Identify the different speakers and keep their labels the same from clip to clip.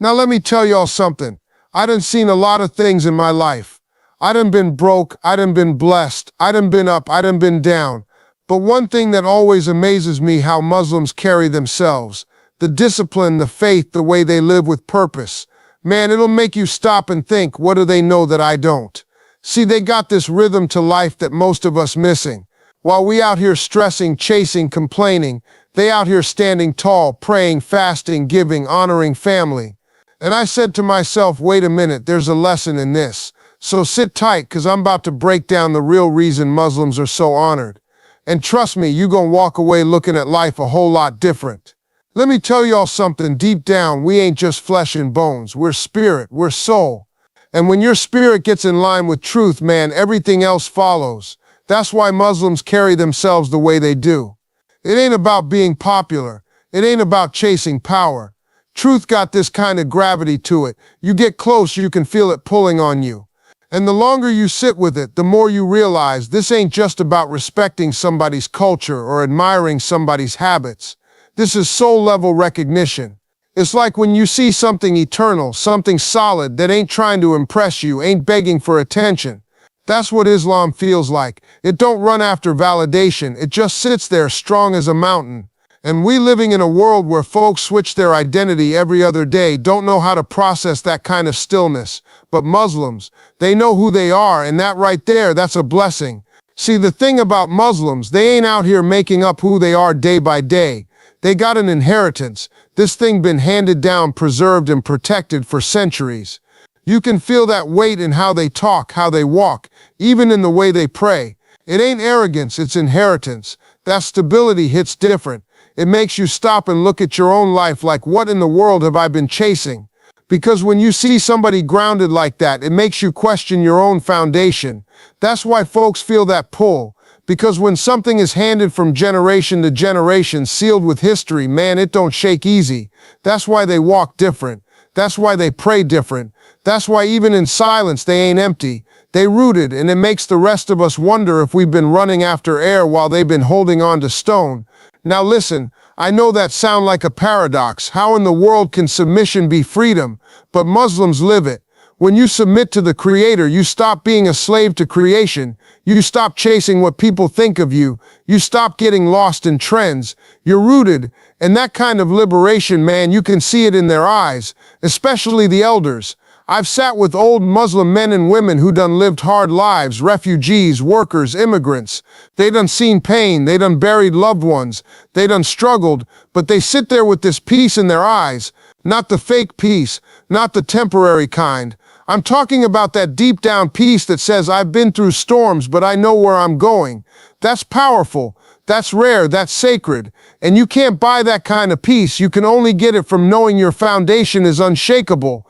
Speaker 1: Now let me tell y'all something. I done seen a lot of things in my life. I done been broke, I done been blessed, I done been up, I done been down. But one thing that always amazes me how Muslims carry themselves. The discipline, the faith, the way they live with purpose. Man, it'll make you stop and think, what do they know that I don't? See, they got this rhythm to life that most of us missing. While we out here stressing, chasing, complaining, they out here standing tall, praying, fasting, giving, honoring family. And I said to myself, wait a minute, there's a lesson in this. So sit tight, cause I'm about to break down the real reason Muslims are so honored. And trust me, you gonna walk away looking at life a whole lot different. Let me tell y'all something, deep down, we ain't just flesh and bones, we're spirit, we're soul. And when your spirit gets in line with truth, man, everything else follows. That's why Muslims carry themselves the way they do. It ain't about being popular. It ain't about chasing power. Truth got this kind of gravity to it. You get close, you can feel it pulling on you. And the longer you sit with it, the more you realize this ain't just about respecting somebody's culture or admiring somebody's habits. This is soul-level recognition. It's like when you see something eternal, something solid that ain't trying to impress you, ain't begging for attention. That's what Islam feels like. It don't run after validation, it just sits there strong as a mountain. And we living in a world where folks switch their identity every other day, don't know how to process that kind of stillness. But Muslims, they know who they are, and that right there, that's a blessing. See, the thing about Muslims, they ain't out here making up who they are day by day. They got an inheritance. This thing been handed down, preserved, and protected for centuries. You can feel that weight in how they talk, how they walk, even in the way they pray. It ain't arrogance, it's inheritance. That stability hits different. It makes you stop and look at your own life like, what in the world have I been chasing? Because when you see somebody grounded like that, it makes you question your own foundation. That's why folks feel that pull. Because when something is handed from generation to generation, sealed with history, man, it don't shake easy. That's why they walk different. That's why they pray different. That's why even in silence, they ain't empty. They rooted, and it makes the rest of us wonder if we've been running after air while they've been holding on to stone. Now listen, I know that sounds like a paradox. How in the world can submission be freedom? But Muslims live it. When you submit to the Creator, you stop being a slave to creation. You stop chasing what people think of you. You stop getting lost in trends. You're rooted. And that kind of liberation, man, you can see it in their eyes, especially the elders. I've sat with old Muslim men and women who done lived hard lives, refugees, workers, immigrants. They done seen pain, they done buried loved ones, they done struggled, but they sit there with this peace in their eyes, not the fake peace, not the temporary kind. I'm talking about that deep down peace that says, I've been through storms, but I know where I'm going. That's powerful, that's rare, that's sacred, and you can't buy that kind of peace. You can only get it from knowing your foundation is unshakable.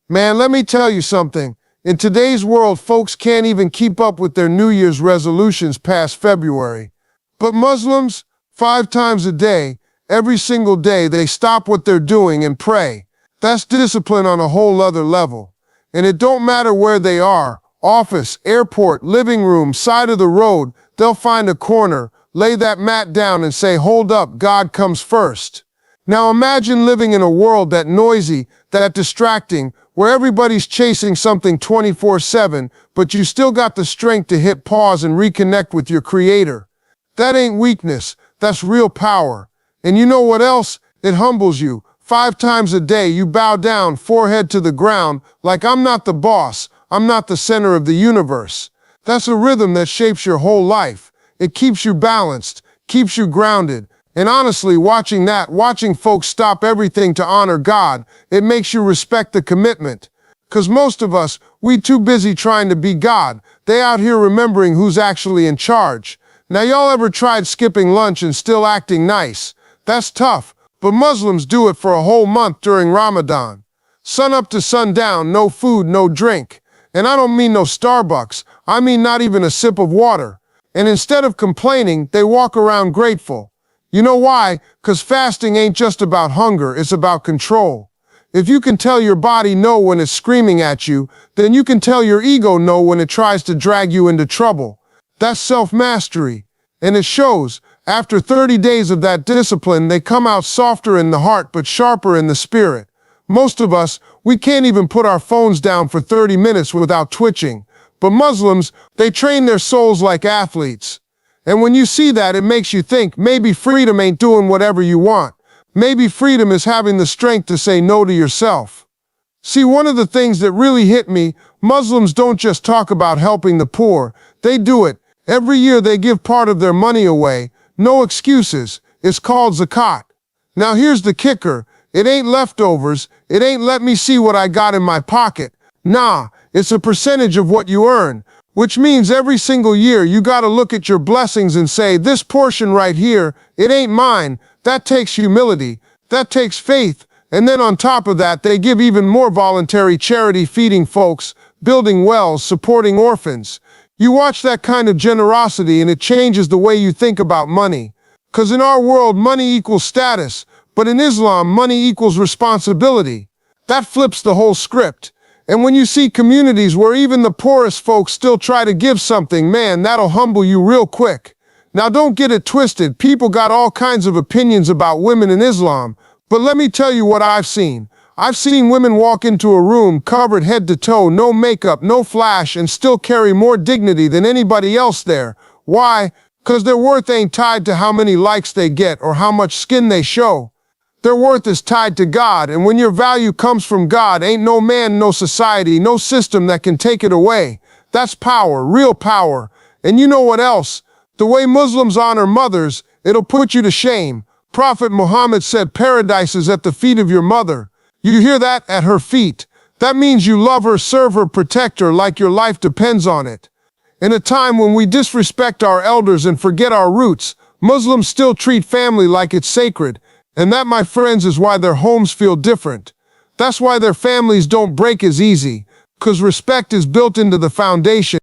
Speaker 1: Man, let me tell you something. In today's world, folks can't even keep up with their New Year's resolutions past February. But Muslims, 5 times a day, every single day, they stop what they're doing and pray. That's discipline on a whole other level. And it don't matter where they are, office, airport, living room, side of the road, they'll find a corner, lay that mat down and say, hold up, God comes first. Now imagine living in a world that noisy, that distracting, where everybody's chasing something 24/7, but you still got the strength to hit pause and reconnect with your Creator. That ain't weakness, that's real power. And you know what else? It humbles you. 5 times a day you bow down, forehead to the ground, like I'm not the boss, I'm not the center of the universe. That's a rhythm that shapes your whole life. It keeps you balanced, keeps you grounded. And honestly, watching folks stop everything to honor God, it makes you respect the commitment. 'Cause most of us, we too busy trying to be God. They out here remembering who's actually in charge. Now y'all ever tried skipping lunch and still acting nice? That's tough, but Muslims do it for a whole month during Ramadan. Sun up to sundown, no food, no drink. And I don't mean no Starbucks, I mean not even a sip of water. And instead of complaining, they walk around grateful. You know why? 'Cause fasting ain't just about hunger, it's about control. If you can tell your body no when it's screaming at you, then you can tell your ego no when it tries to drag you into trouble. That's self-mastery. And it shows. After 30 days of that discipline, they come out softer in the heart but sharper in the spirit. Most of us, we can't even put our phones down for 30 minutes without twitching. But Muslims, they train their souls like athletes. And when you see that, it makes you think maybe freedom ain't doing whatever you want. Maybe freedom is having the strength to say no to yourself. See, one of the things that really hit me, Muslims don't just talk about helping the poor, they do it. Every year they give part of their money away, no excuses. It's called zakat. Now here's the kicker, it ain't leftovers, it ain't let me see what I got in my pocket. Nah, it's a percentage of what you earn, which means every single year you gotta look at your blessings and say, this portion right here, it ain't mine. That takes humility, that takes faith, and then on top of that, they give even more voluntary charity, feeding folks, building wells, supporting orphans. You watch that kind of generosity and it changes the way you think about money. 'Cause in our world, money equals status, but in Islam, money equals responsibility. That flips the whole script. And when you see communities where even the poorest folks still try to give something, man, that'll humble you real quick. Now don't get it twisted, people got all kinds of opinions about women in Islam, but let me tell you what I've seen. I've seen women walk into a room covered head to toe, no makeup, no flash, and still carry more dignity than anybody else there. Why? 'Cause their worth ain't tied to how many likes they get or how much skin they show. Their worth is tied to God, and when your value comes from God, ain't no man, no society, no system that can take it away. That's power, real power. And you know what else? The way Muslims honor mothers, it'll put you to shame. Prophet Muhammad said paradise is at the feet of your mother. You hear that? At her feet. That means you love her, serve her, protect her like your life depends on it. In a time when we disrespect our elders and forget our roots, Muslims still treat family like it's sacred. And that, my friends, is why their homes feel different. That's why their families don't break as easy, 'cause respect is built into the foundation.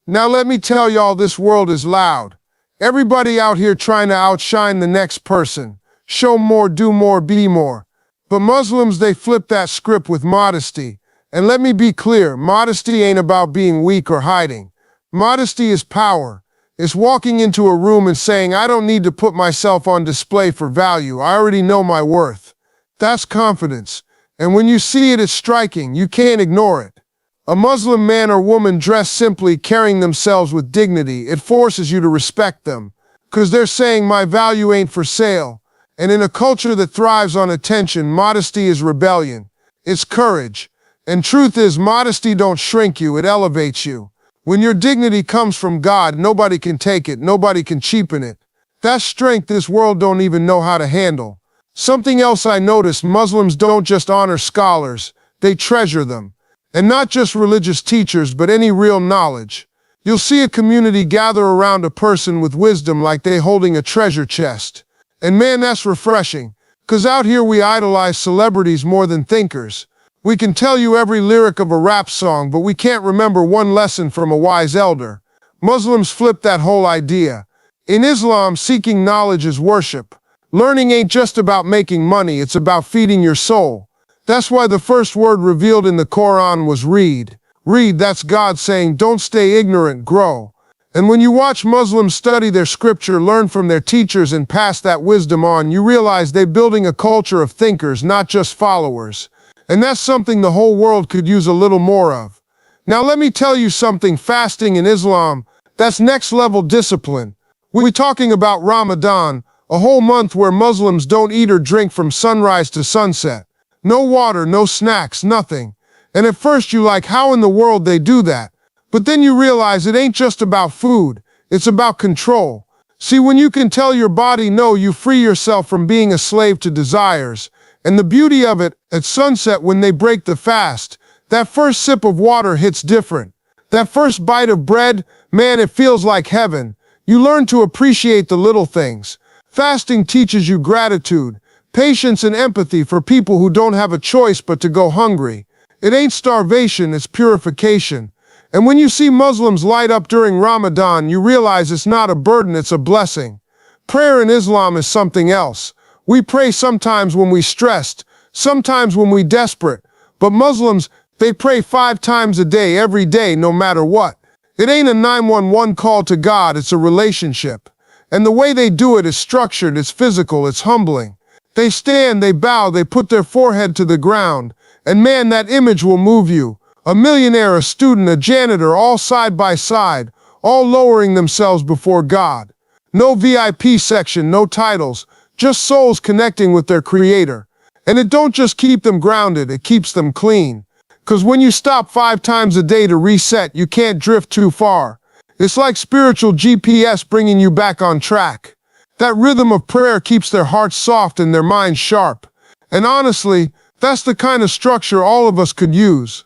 Speaker 1: Now let me tell y'all, this world is loud. Everybody out here trying to outshine the next person. Show more, do more, be more. But Muslims, they flip that script with modesty. And let me be clear, modesty ain't about being weak or hiding. Modesty is power. It's walking into a room and saying, I don't need to put myself on display for value. I already know my worth. That's confidence. And when you see it, it's striking. You can't ignore it. A Muslim man or woman dressed simply, carrying themselves with dignity, it forces you to respect them. 'Cause they're saying my value ain't for sale. And in a culture that thrives on attention, modesty is rebellion. It's courage. And truth is, modesty don't shrink you, it elevates you. When your dignity comes from God, nobody can take it, nobody can cheapen it. That's strength this world don't even know how to handle. Something else I noticed, Muslims don't just honor scholars, they treasure them. And not just religious teachers, but any real knowledge. You'll see a community gather around a person with wisdom like they holding a treasure chest. And man, that's refreshing. 'Cause out here we idolize celebrities more than thinkers. We can tell you every lyric of a rap song, but we can't remember one lesson from a wise elder. Muslims flip that whole idea. In Islam, seeking knowledge is worship. Learning ain't just about making money, it's about feeding your soul. That's why the first word revealed in the Quran was read. Read, that's God saying, don't stay ignorant, grow. And when you watch Muslims study their scripture, learn from their teachers, and pass that wisdom on, you realize they're building a culture of thinkers, not just followers. And that's something the whole world could use a little more of. Now let me tell you something, fasting in Islam, that's next level discipline. We're talking about Ramadan, a whole month where Muslims don't eat or drink from sunrise to sunset. No water, no snacks, nothing. And at first you like, how in the world they do that? But then you realize it ain't just about food, it's about control. See, when you can tell your body no, you free yourself from being a slave to desires. And the beauty of it, at sunset when they break the fast, that first sip of water hits different. That first bite of bread, man, it feels like heaven. You learn to appreciate the little things. Fasting teaches you gratitude, patience, and empathy for people who don't have a choice but to go hungry. It ain't starvation, it's purification. And when you see Muslims light up during Ramadan, you realize it's not a burden, it's a blessing. Prayer in Islam is something else. We pray sometimes when we're stressed, sometimes when we're desperate. But Muslims, they pray 5 times a day, every day, no matter what. It ain't a 911 call to God, it's a relationship. And the way they do it is structured, it's physical, it's humbling. They stand, they bow, they put their forehead to the ground, and man, that image will move you. A millionaire, a student, a janitor, all side by side, all lowering themselves before God. No VIP section, no titles, just souls connecting with their Creator. And it don't just keep them grounded, it keeps them clean. 'Cause when you stop 5 times a day to reset, you can't drift too far. It's like spiritual GPS bringing you back on track. That rhythm of prayer keeps their hearts soft and their minds sharp. And honestly, that's the kind of structure all of us could use.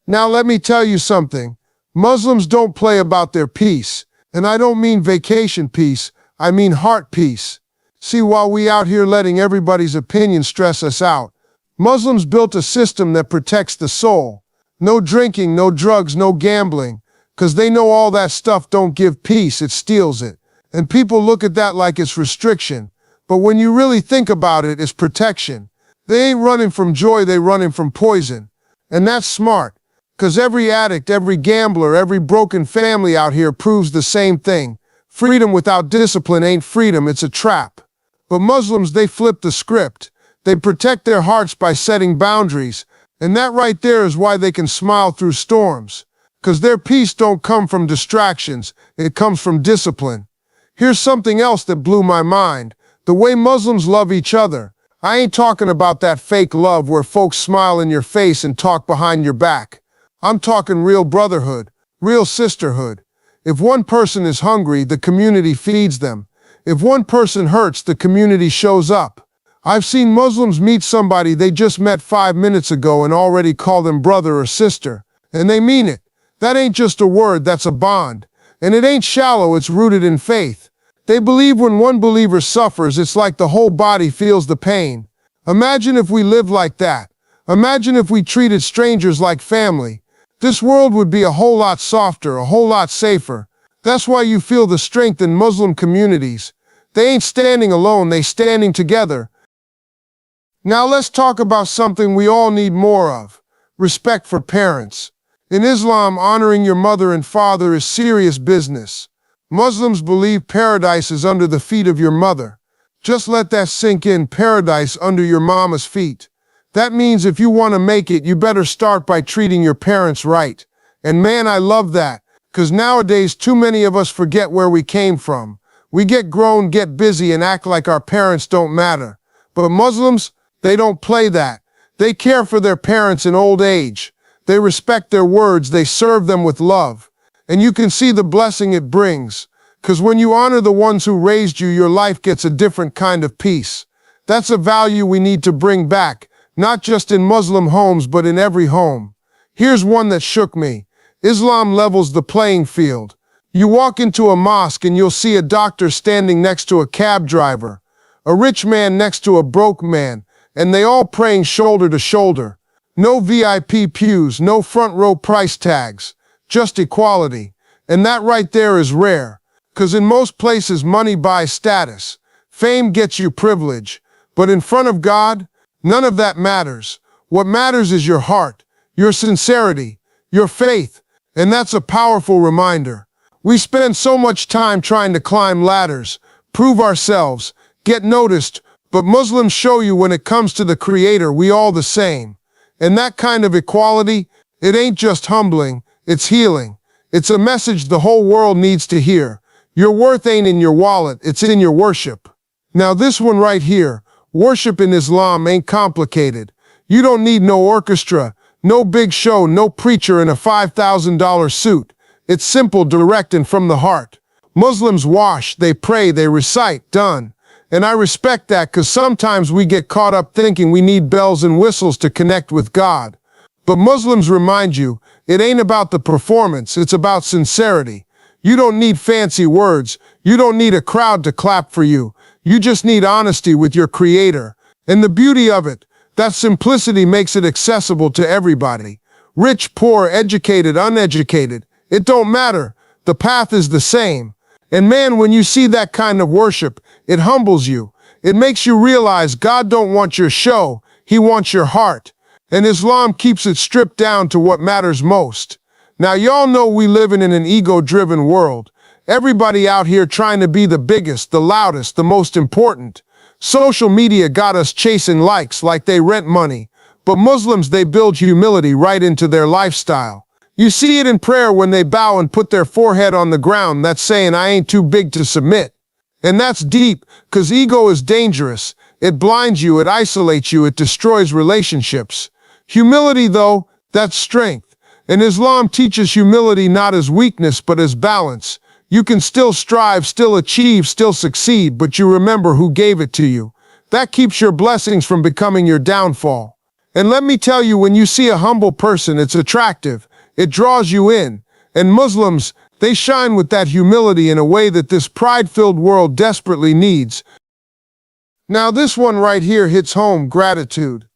Speaker 1: Now let me tell you something. Muslims don't play about their peace. And I don't mean vacation peace, I mean heart peace. See, while we out here letting everybody's opinion stress us out, Muslims built a system that protects the soul. No drinking, no drugs, no gambling, 'cause they know all that stuff don't give peace, it steals it. And people look at that like it's restriction. But when you really think about it, it's protection. They ain't running from joy, they running from poison. And that's smart, 'cause every addict, every gambler, every broken family out here proves the same thing. Freedom without discipline ain't freedom, it's a trap. But Muslims, they flip the script. They protect their hearts by setting boundaries. And that right there is why they can smile through storms. 'Cause their peace don't come from distractions, it comes from discipline. Here's something else that blew my mind. The way Muslims love each other. I ain't talking about that fake love where folks smile in your face and talk behind your back. I'm talking real brotherhood, real sisterhood. If one person is hungry, the community feeds them. If one person hurts, the community shows up. I've seen Muslims meet somebody they just met 5 minutes ago and already call them brother or sister. And they mean it. That ain't just a word, that's a bond. And it ain't shallow, it's rooted in faith. They believe when one believer suffers, it's like the whole body feels the pain. Imagine if we lived like that. Imagine if we treated strangers like family. This world would be a whole lot softer, a whole lot safer. That's why you feel the strength in Muslim communities. They ain't standing alone, they standing together. Now let's talk about something we all need more of. Respect for parents. In Islam, honoring your mother and father is serious business. Muslims believe paradise is under the feet of your mother. Just let that sink in, paradise under your mama's feet. That means if you want to make it, you better start by treating your parents right. And man, I love that, 'cause nowadays too many of us forget where we came from. We get grown, get busy, and act like our parents don't matter. But Muslims, they don't play that. They care for their parents in old age. They respect their words, they serve them with love. And you can see the blessing it brings. 'Cause when you honor the ones who raised you, your life gets a different kind of peace. That's a value we need to bring back, not just in Muslim homes, but in every home. Here's one that shook me. Islam levels the playing field. You walk into a mosque and you'll see a doctor standing next to a cab driver, a rich man next to a broke man, and they all praying shoulder to shoulder. No VIP pews, no front row price tags, just equality. And that right there is rare. 'Cause in most places, money buys status. Fame gets you privilege. But in front of God, none of that matters. What matters is your heart, your sincerity, your faith. And that's a powerful reminder. We spend so much time trying to climb ladders, prove ourselves, get noticed, but Muslims show you when it comes to the Creator, we all the same. And that kind of equality, it ain't just humbling, it's healing. It's a message the whole world needs to hear. Your worth ain't in your wallet, it's in your worship. Now this one right here, worship in Islam ain't complicated. You don't need no orchestra, no big show, no preacher in a $5,000 suit. It's simple, direct, and from the heart. Muslims wash, they pray, they recite, done. And I respect that, 'cause sometimes we get caught up thinking we need bells and whistles to connect with God. But Muslims remind you, it ain't about the performance, it's about sincerity. You don't need fancy words. You don't need a crowd to clap for you. You just need honesty with your Creator. And the beauty of it, that simplicity makes it accessible to everybody. Rich, poor, educated, uneducated. It don't matter. The path is the same. And man, when you see that kind of worship, it humbles you. It makes you realize God don't want your show. He wants your heart. And Islam keeps it stripped down to what matters most. Now, y'all know we live in an ego-driven world. Everybody out here trying to be the biggest, the loudest, the most important. Social media got us chasing likes like they rent money, but Muslims, they build humility right into their lifestyle. You see it in prayer when they bow and put their forehead on the ground. That's saying, I ain't too big to submit. And that's deep, because ego is dangerous. It blinds you, it isolates you, it destroys relationships. Humility, though, that's strength. And Islam teaches humility not as weakness, but as balance. You can still strive, still achieve, still succeed, but you remember who gave it to you. That keeps your blessings from becoming your downfall. And let me tell you, when you see a humble person, it's attractive. It draws you in. And Muslims, they shine with that humility in a way that this pride-filled world desperately needs. Now this one right here hits home: gratitude.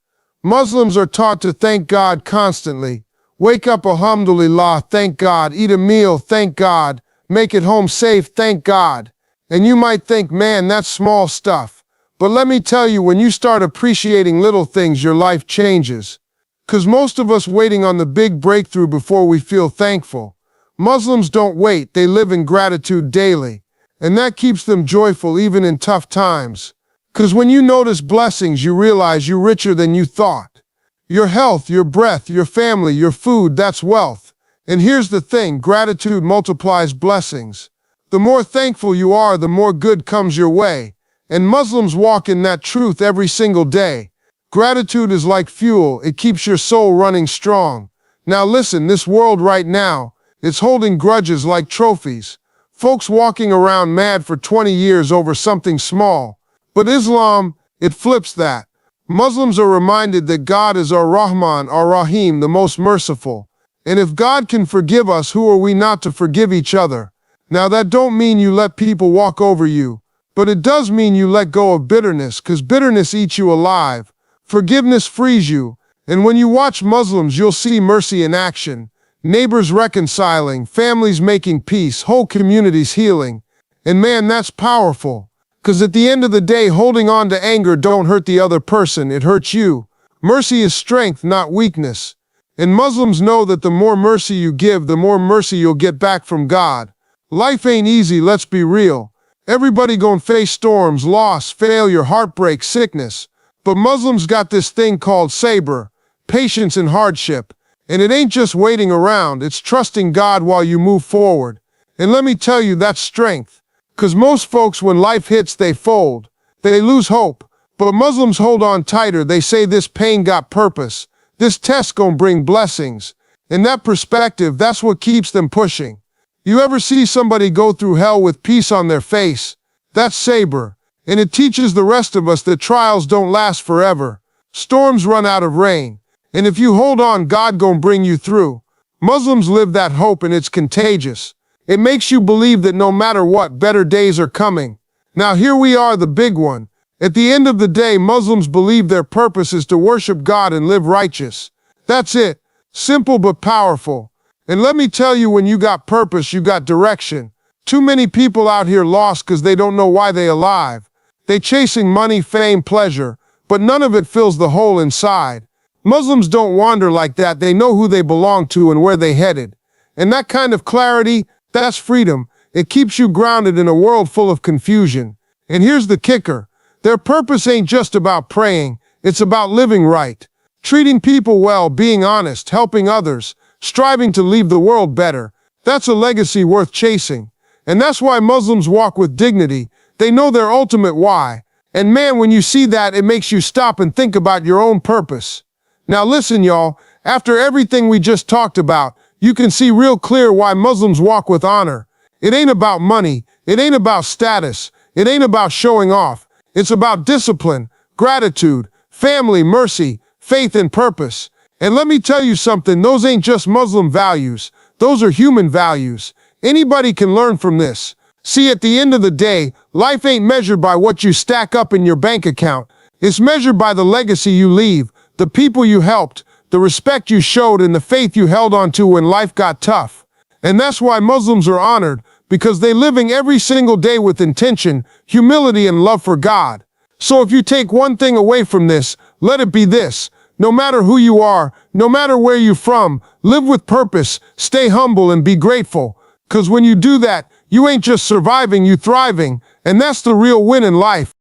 Speaker 1: Muslims are taught to thank God constantly. Wake up, alhamdulillah, thank God. Eat a meal, thank God. Make it home safe, thank God. And you might think, man, that's small stuff. But let me tell you, when you start appreciating little things, your life changes. 'Cause most of us waiting on the big breakthrough before we feel thankful. Muslims don't wait, they live in gratitude daily. And that keeps them joyful even in tough times. 'Cause when you notice blessings, you realize you're richer than you thought. Your health, your breath, your family, your food, that's wealth. And here's the thing, gratitude multiplies blessings. The more thankful you are, the more good comes your way. And Muslims walk in that truth every single day. Gratitude is like fuel, it keeps your soul running strong. Now listen, this world right now, it's holding grudges like trophies. Folks walking around mad for 20 years over something small. But Islam, it flips that. Muslims are reminded that God is Ar-Rahman, Ar-Rahim, the most merciful. And if God can forgive us, who are we not to forgive each other? Now that don't mean you let people walk over you, but it does mean you let go of bitterness, 'cause bitterness eats you alive. Forgiveness frees you. And when you watch Muslims, you'll see mercy in action. Neighbors reconciling, families making peace, whole communities healing. And man, that's powerful. 'Cause at the end of the day, holding on to anger don't hurt the other person, it hurts you. Mercy is strength, not weakness. And Muslims know that the more mercy you give, the more mercy you'll get back from God. Life ain't easy, let's be real. Everybody gonna face storms, loss, failure, heartbreak, sickness. But Muslims got this thing called sabr, patience in hardship. And it ain't just waiting around, it's trusting God while you move forward. And let me tell you, that's strength. 'Cause most folks, when life hits, they fold. They lose hope. But Muslims hold on tighter. They say this pain got purpose. This test gonna bring blessings. And that perspective, that's what keeps them pushing. You ever see somebody go through hell with peace on their face? That's sabr. And it teaches the rest of us that trials don't last forever. Storms run out of rain. And if you hold on, God gonna bring you through. Muslims live that hope, and it's contagious. It makes you believe that no matter what, better days are coming. Now here we are, the big one. At the end of the day, Muslims believe their purpose is to worship God and live righteous. That's it. Simple but powerful. And let me tell you, when you got purpose, you got direction. Too many people out here lost because they don't know why they alive. They chasing money, fame, pleasure, but none of it fills the hole inside. Muslims don't wander like that. They know who they belong to and where they headed. And that kind of clarity, that's freedom. It keeps you grounded in a world full of confusion. And here's the kicker. Their purpose ain't just about praying. It's about living right. Treating people well, being honest, helping others, striving to leave the world better. That's a legacy worth chasing. And that's why Muslims walk with dignity. They know their ultimate why. And man, when you see that, it makes you stop and think about your own purpose. Now listen, y'all, after everything we just talked about, you can see real clear why Muslims walk with honor. It ain't about money. It ain't about status. It ain't about showing off. It's about discipline, gratitude, family, mercy, faith, and purpose. And let me tell you something, those ain't just Muslim values. Those are human values. Anybody can learn from this. See, at the end of the day, life ain't measured by what you stack up in your bank account. It's measured by the legacy you leave, the people you helped, the respect you showed, and the faith you held on to when life got tough. And that's why Muslims are honored, because they living every single day with intention, humility, and love for God. So if you take one thing away from this, let it be this. No matter who you are, no matter where you're from, live with purpose, stay humble, and be grateful. 'Cause when you do that, you ain't just surviving, you thriving. And that's the real win in life.